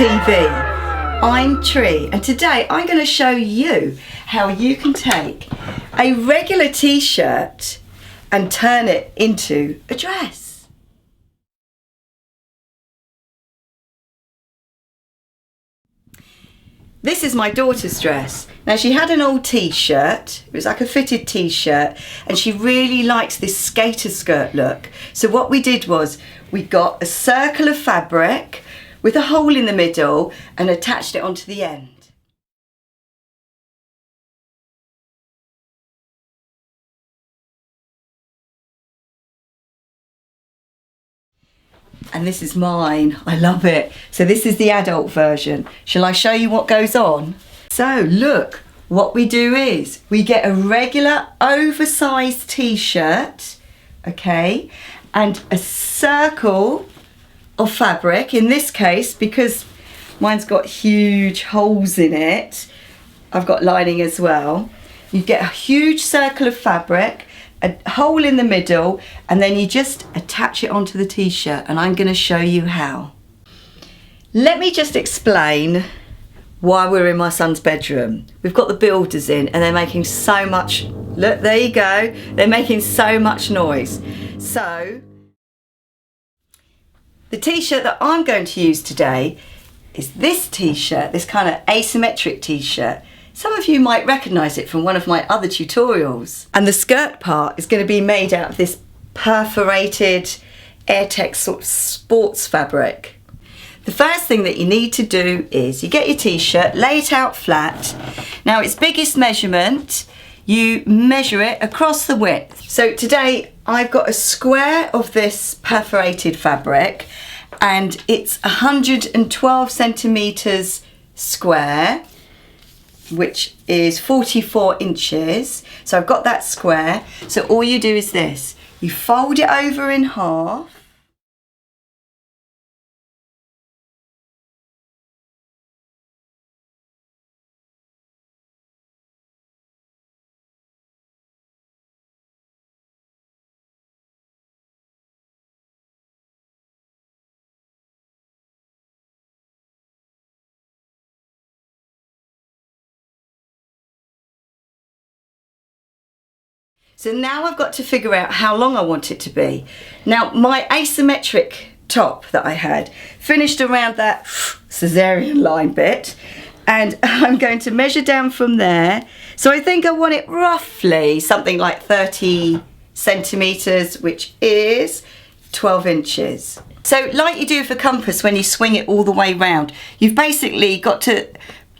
TV. I'm Tree, and today I'm going to show you how you can take a regular t-shirt and turn it into a dress. This is my daughter's dress. Now, she had an old t-shirt, it was like a fitted t-shirt, and she really likes this skater skirt look. So what we did was we got a circle of fabric with a hole in the middle and attached it onto the end. And this is mine, I love it. So this is the adult version. Shall I show you what goes on? So look, what we do is we get a regular oversized t-shirt, okay, and a circle of fabric. In this case, because mine's got huge holes in it, I've got lining as well. You get a huge circle of fabric, a hole in the middle, and then you just attach it onto the t-shirt, and I'm going to show you how. Let me just explain why we're in my son's bedroom. We've got the builders in and they're making so much, look, there you go, they're making so much noise. So the t-shirt that I'm going to use today is this t-shirt, this kind of asymmetric t-shirt. Some of you might recognise it from one of my other tutorials. And the skirt part is going to be made out of this perforated Airtex sort of sports fabric. The first thing that you need to do is you get your t-shirt, lay it out flat. Now, its biggest measurement, you measure it across the width. So today I've got a square of this perforated fabric and it's 112 centimetres square, which is 44 inches. So I've got that square. So all you do is this, you fold it over in half. So now I've got to figure out how long I want it to be. Now, my asymmetric top that I had finished around that cesarean line bit, and I'm going to measure down from there. So I think I want it roughly something like 30 centimetres, which is 12 inches. So like you do with a compass when you swing it all the way round, you've basically got to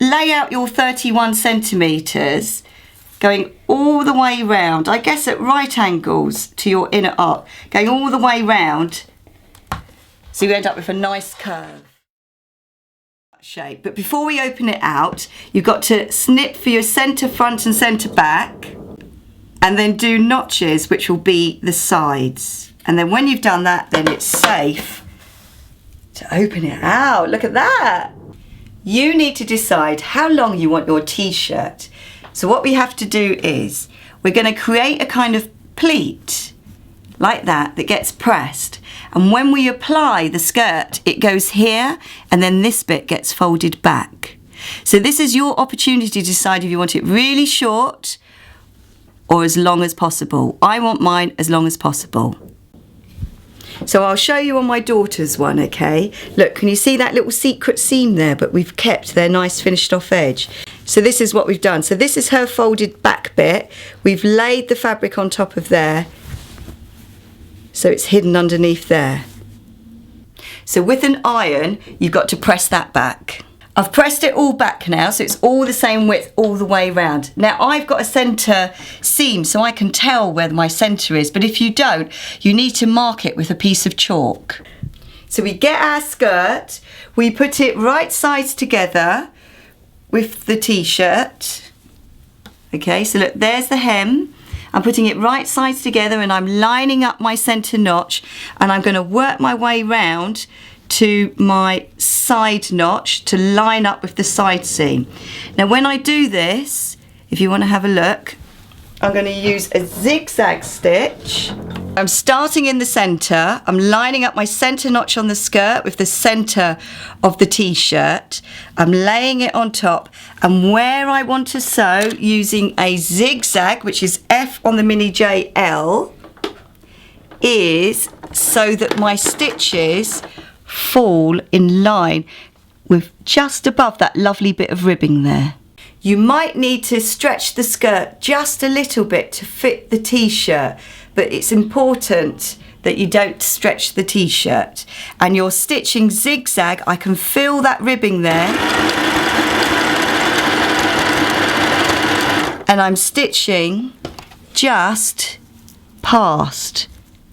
lay out your 31 centimetres going all the way round, I guess at right angles to your inner arc, going all the way round, so you end up with a nice curve shape. But before we open it out, you've got to snip for your centre front and centre back, and then do notches, which will be the sides. And then when you've done that, then it's safe to open it out. Look at that. You need to decide how long you want your t-shirt. So what we have to do is we're going to create a kind of pleat like that gets pressed, and when we apply the skirt it goes here and then this bit gets folded back. So this is your opportunity to decide if you want it really short or as long as possible. I want mine as long as possible. So I'll show you on my daughter's one, okay? Look, can you see that little secret seam there? But we've kept their nice finished off edge. So this is what we've done. So this is her folded back bit. We've laid the fabric on top of there, so it's hidden underneath there. So with an iron, you've got to press that back. I've pressed it all back now, so it's all the same width all the way around. Now I've got a centre seam, so I can tell where my centre is, but if you don't, you need to mark it with a piece of chalk. So we get our skirt, we put it right sides together with the t-shirt. Okay, so look, there's the hem. I'm putting it right sides together and I'm lining up my centre notch, and I'm going to work my way round to my side notch to line up with the side seam. Now when I do this, if you want to have a look, I'm going to use a zigzag stitch I'm starting in the centre. I'm lining up my centre notch on the skirt with the centre of the t-shirt. I'm laying it on top, and where I want to sew using a zigzag, which is F on the Mini JL, is so that my stitches fall in line with just above that lovely bit of ribbing there. You might need to stretch the skirt just a little bit to fit the t-shirt, but it's important that you don't stretch the t-shirt. And you're stitching zigzag. I can feel that ribbing there. And I'm stitching just past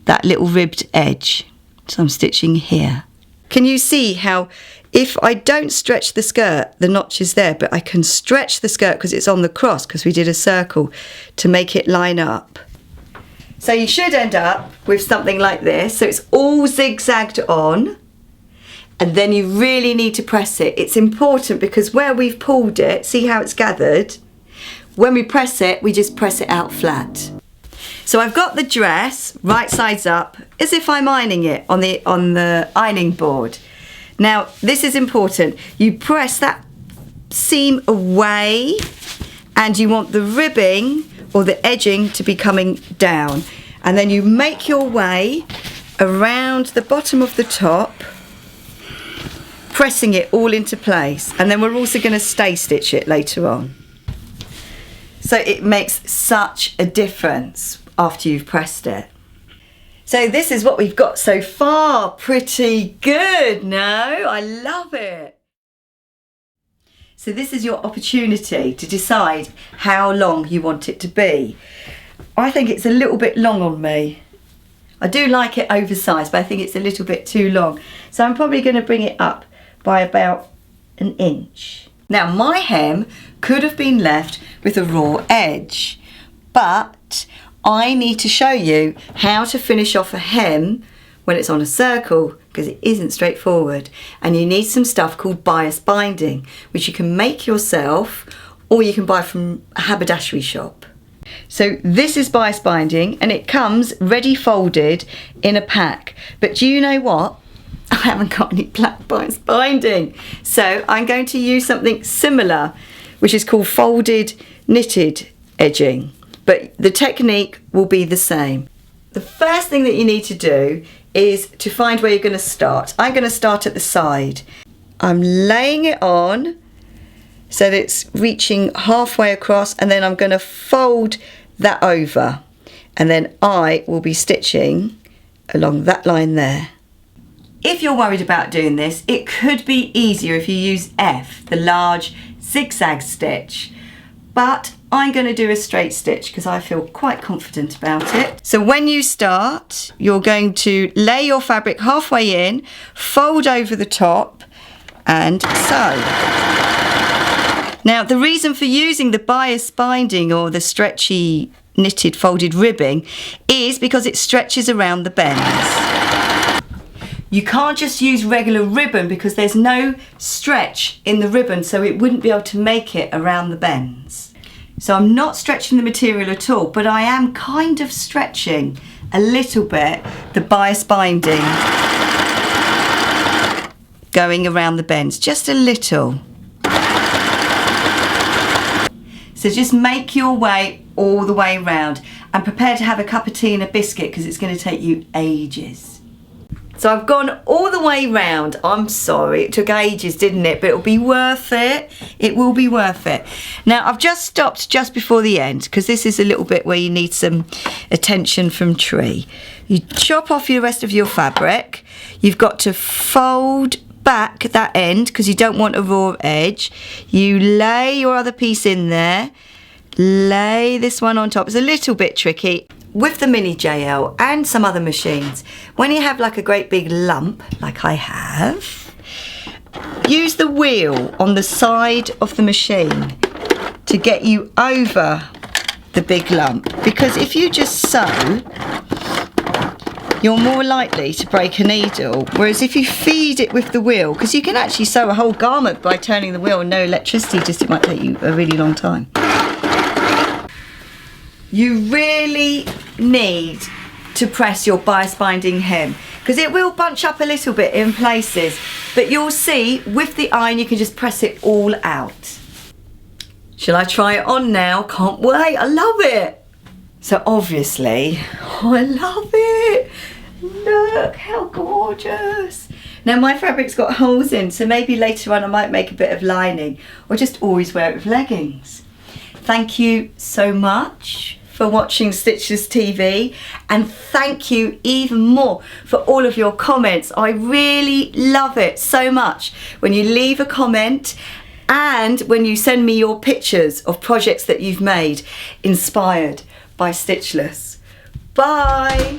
that little ribbed edge. So I'm stitching here. Can you see how if I don't stretch the skirt, the notch is there, but I can stretch the skirt because it's on the cross, because we did a circle to make it line up. So you should end up with something like this. So it's all zigzagged on, and then you really need to press it. It's important because where we've pulled it, see how it's gathered? When we press it, we just press it out flat. So I've got the dress right sides up as if I'm ironing it on the ironing board. Now, this is important. You press that seam away, and you want the ribbing or the edging to be coming down. And then you make your way around the bottom of the top, pressing it all into place. And then we're also going to stay stitch it later on. So it makes such a difference after you've pressed it. So this is what we've got so far. Pretty good, no? I love it. So this is your opportunity to decide how long you want it to be. I think it's a little bit long on me. I do like it oversized, but I think it's a little bit too long. So I'm probably going to bring it up by about an inch. Now my hem could have been left with a raw edge, but I need to show you how to finish off a hem when it's on a circle, because it isn't straightforward, and you need some stuff called bias binding, which you can make yourself or you can buy from a haberdashery shop. So this is bias binding, and it comes ready folded in a pack. But do you know what? I haven't got any black bias binding, so I'm going to use something similar, which is called folded knitted edging, but the technique will be the same. The first thing that you need to do is to find where you're going to start. I'm going to start at the side. I'm laying it on so that it's reaching halfway across, and then I'm going to fold that over, and then I will be stitching along that line there. If you're worried about doing this, it could be easier if you use F, the large zigzag stitch, but I'm going to do a straight stitch because I feel quite confident about it. So when you start, you're going to lay your fabric halfway in, fold over the top, and sew. Now, the reason for using the bias binding or the stretchy knitted folded ribbing is because it stretches around the bends. You can't just use regular ribbon because there's no stretch in the ribbon, so it wouldn't be able to make it around the bends. So I'm not stretching the material at all, but I am kind of stretching a little bit the bias binding going around the bends, just a little. So just make your way all the way around, and prepare to have a cup of tea and a biscuit because it's going to take you ages. So I've gone all the way round. I'm sorry, it took ages, didn't it? But it'll be worth it. It will be worth it. Now I've just stopped just before the end because this is a little bit where you need some attention from Tree. You chop off the rest of your fabric. You've got to fold back that end because you don't want a raw edge. You lay your other piece in there. Lay this one on top. It's a little bit tricky. With the Mini JL and some other machines, when you have like a great big lump, like I have, use the wheel on the side of the machine to get you over the big lump, because if you just sew, you're more likely to break a needle, whereas if you feed it with the wheel, because you can actually sew a whole garment by turning the wheel and no electricity, just it might take you a really long time. You really need to press your bias binding hem, because it will bunch up a little bit in places, but you'll see with the iron you can just press it all out. Shall I try it on now? Can't wait, I love it. So obviously, oh, I love it. Look how gorgeous. Now my fabric's got holes in, so maybe later on I might make a bit of lining, or just always wear it with leggings. Thank you so much for watching Stitchless TV, and thank you even more for all of your comments. I really love it so much when you leave a comment and when you send me your pictures of projects that you've made inspired by Stitchless. Bye.